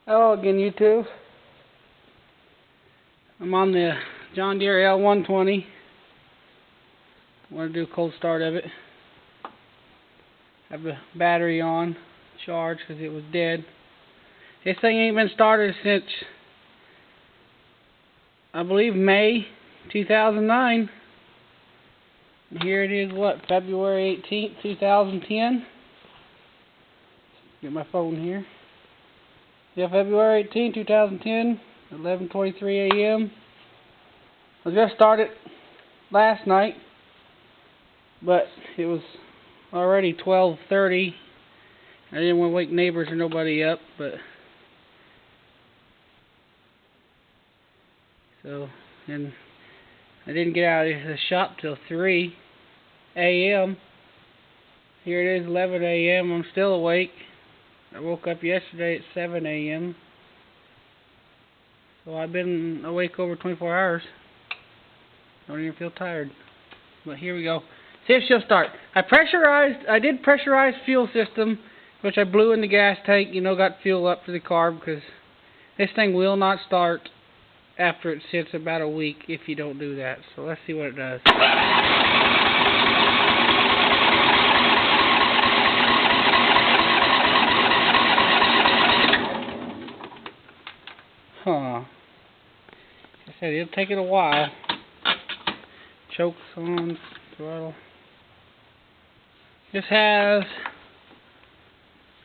Hello again, YouTube. I'm on the John Deere L120. I want to do a cold start of it. Have the battery on, charged because it was dead. This thing ain't been started since, I believe, May 2009. And here it is, what, February 18th, 2010? Get my phone here. Yeah, February 18, 2010, 11:23 a.m. I just started last night, but it was already 12:30. I didn't want to wake neighbors or nobody up, and I didn't get out of the shop till 3 a.m. Here it is, 11 a.m. I'm still awake. I woke up yesterday at 7 a.m. So I've been awake over 24 hours. Don't even feel tired. But here we go. See if she'll start. I did pressurize fuel system, which I blew in the gas tank, got fuel up to the carb, because this thing will not start after it sits about a week if you don't do that. So let's see what it does. Like I said, it'll take it a while. Chokes on, throttle. This has,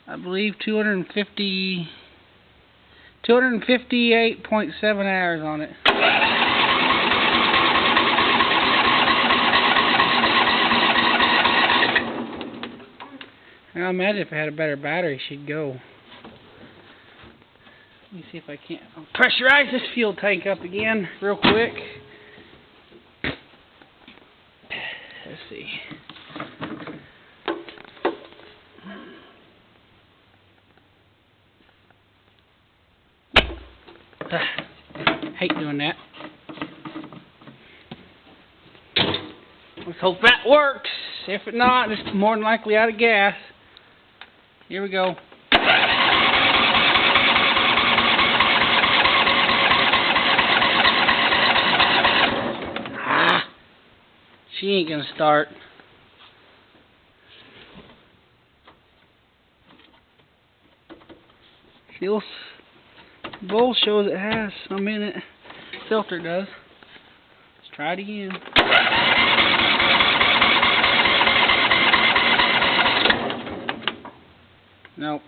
I believe, 258.7 hours on it. I imagine if I had a better battery, she'd go. Let me see if I can't pressurize this fuel tank up again real quick. Let's see. Hate doing that. Let's hope that works. If it not, it's more than likely out of gas. Here we go. She ain't gonna start. Fuel bowl shows it has some in it. Filter does. Let's try it again. Nope.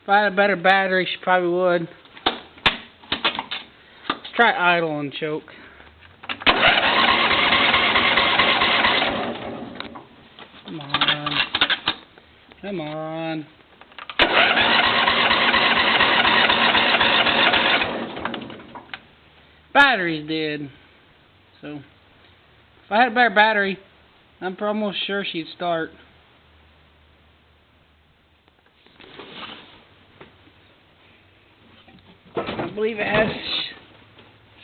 If I had a better battery, she probably would. Let's try idle and choke. Come on. Come on. Battery's dead. So, if I had a better battery, I'm almost sure she'd start. I believe it has,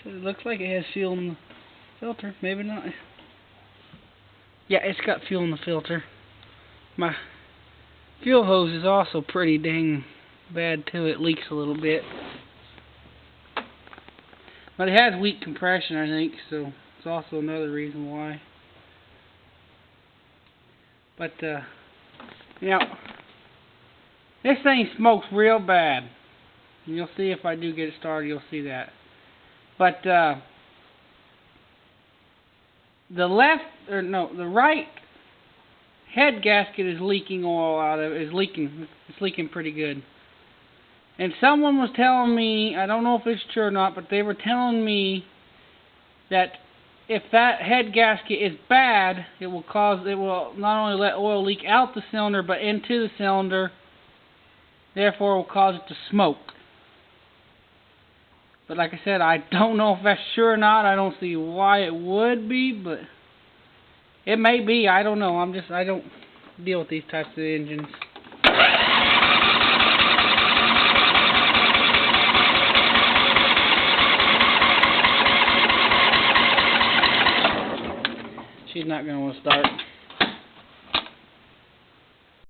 it looks like it has fuel in the filter. Maybe not. Yeah, it's got fuel in the filter. My fuel hose is also pretty dang bad too. It leaks a little bit. But it has weak compression, I think, so it's also another reason why. But, this thing smokes real bad. And you'll see if I do get it started, you'll see that. But, the right head gasket is leaking oil out of it. It's leaking pretty good. And someone was telling me, I don't know if it's true or not, but they were telling me that if that head gasket is bad, it will not only let oil leak out the cylinder, but into the cylinder. Therefore, it will cause it to smoke. But like I said, I don't know if that's true or not. I don't see why it would be, but it may be. I don't know. I don't deal with these types of engines. She's not going to want to start.